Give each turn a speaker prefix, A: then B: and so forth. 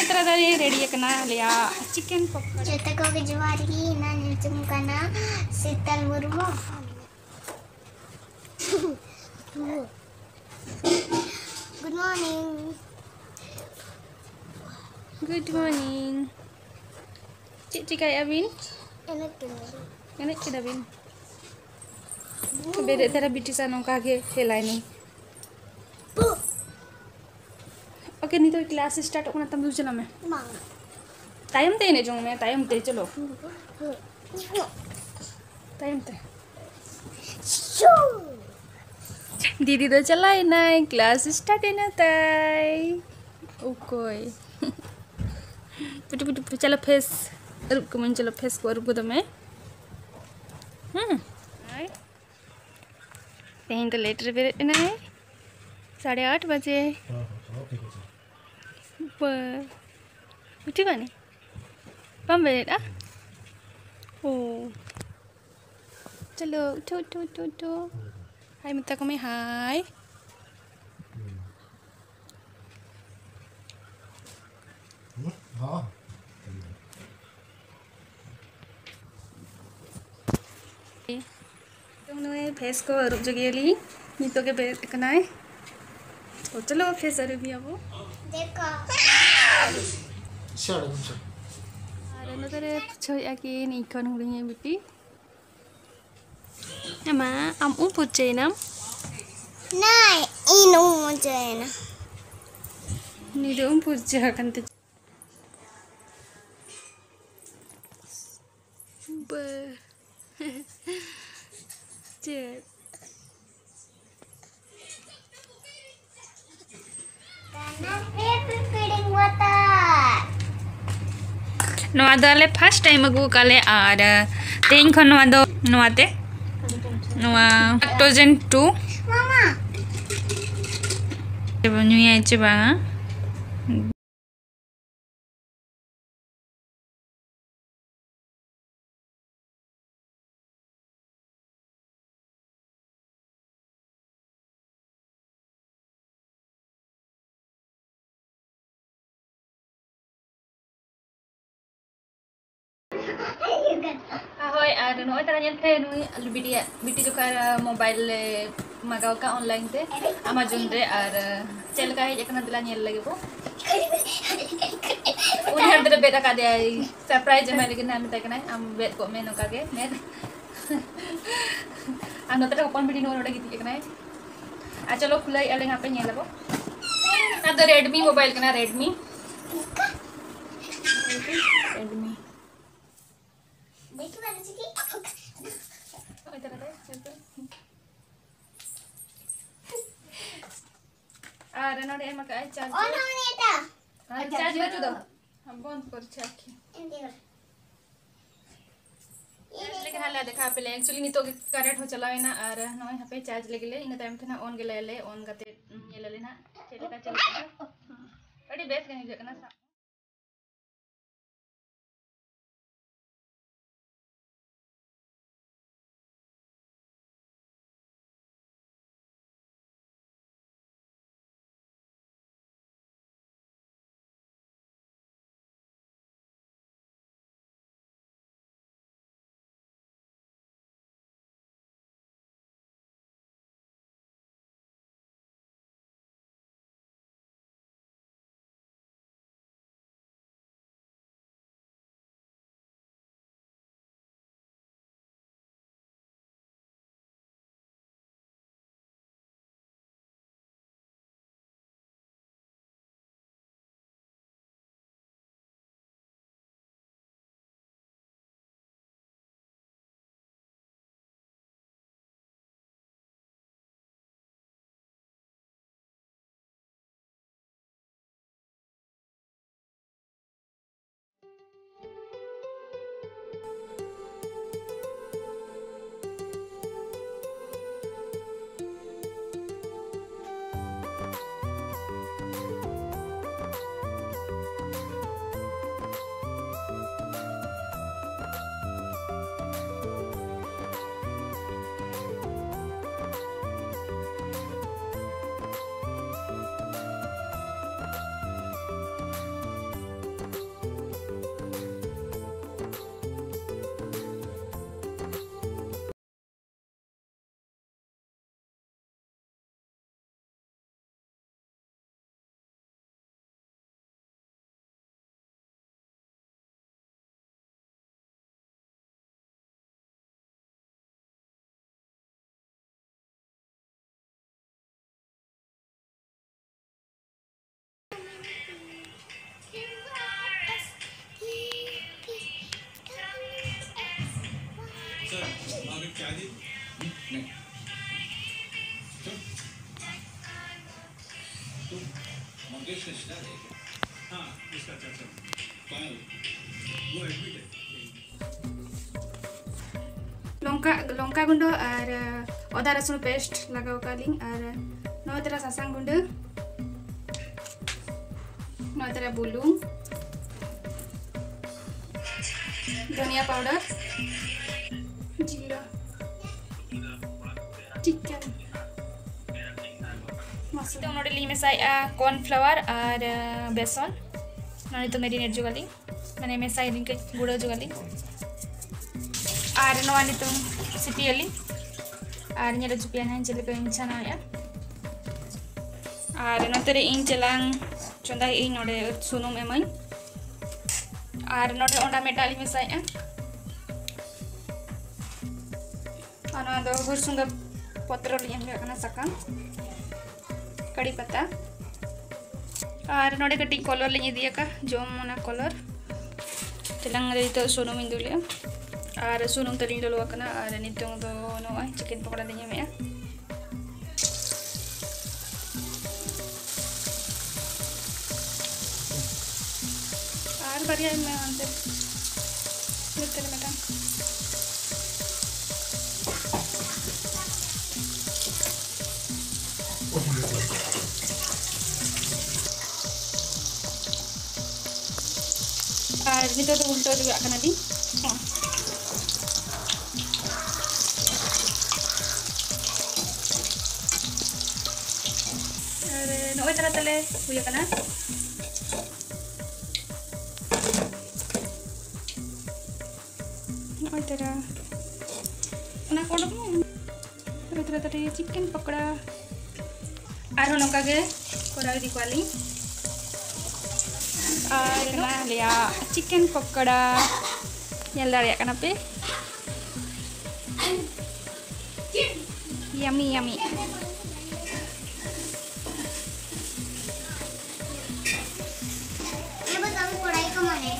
A: तरह दारे रेडी करना लिया चिकन पकौड़ा
B: जते को के जुआरी की ना नीचम करना Sheetal Murmu good morning
A: Cik Abin enak ke Abin beda tara biti sana kage helai ni oke nih तो क्लास स्टार्ट होना तब दूसरा चला मैं टाइम ते नहीं जाऊँ मैं टाइम ते चलो टाइम ते दीदी तो चला ही ना क्लास स्टार्ट है ना ताई ओके पुट चलो फेस रुक को मन चलो फेस को रुक को तो मैं कहीं तो लेटर पे ना है 8:30 बजे उठी बनी पम बेटा ओ चलो उठो उठो उठो उठो हाय मिता को मैं हाय तुमने फेस को रुक जगह ली नीतो के बेट करना है तो चलो फेस अरे भी अब
B: देखो
A: अरे न तेरे पूछो या कि नहीं कौन हो रही है बेटी अम्मा हम पूछे ना
B: नहीं इनो मुझे ना
A: नहीं तो पूछे करते नवा दाले फर्स्ट टाइम अगु काले आर तेन खन नवा दो नवाते नवा 2002
B: मामा
A: new आइचे Banga ahoy ada no tara nyel pe no biti jo kar mobile magaw ka online te amazon re ar chel ka he ekna dila nyel lage bo uni handre beta ka de surprise me lage na mitai kana am bet ko me no ka ge me ano tara open video no ode giti kana a chalo khulai ale ngape nyel bo na to redmi mobile kana redmi
B: देखो वाला जी
A: इधर आ चलते अरे नोडे मका charge
B: on होने था
A: charge कर दो हम बंद कर छाकी लेकिन हल्ला देखा पे एक्चुअली नी तो करेक्ट हो चलावे ना और नय यहाँ पे चार्ज लगले इन टाइम थे ना ऑन गेले ले ऑन करते ये ले ना चले का चलता अड़ी बेस कहीं जगना लंका गुंडो और अदा रसुन पेस्ट लगाव कालिंग और नौ तरह सासांग गुंडो नौ तरह बुलुंग धनिया पाउडर जीरा चिकन मसाला नोडे ली मेसाया कॉर्नफ्लावर और बेसन नोनी तो मेरिनेट जुगाली मैंने मेसाई दिन के गुड़ जुगाली और नवा नितुम सिपियली और nyala jupian han chili ko inchana ya और नोते इन चलांग चंदा इन नोडे सुनुम एमई और नोडे ओंडा मेटाली मेसाया और दो गुरसुंग पत्र लियम kana sakam कड़ी पत्ता और नोडे कटी कलर लिंग दिया का जोम मोना कलर तेलंग रे तो सुनुम इंदुलिया और सुनुम तलिंग दलो कना और नितों दो नोआ चिकन पकोड़ा लिंग में और बढ़िया में अंदर निकल में का और नितो तो उल्टो juga kana di और नोए तरह तले हुई kana नोए तरह ना कोड नोए तरह तले चिकन पकोड़ा और नोका के कोरा दी क्वाली kena lihat chicken pakora nyala ya kenapa yummy yummy
B: ये बताओ कढ़ाई का माने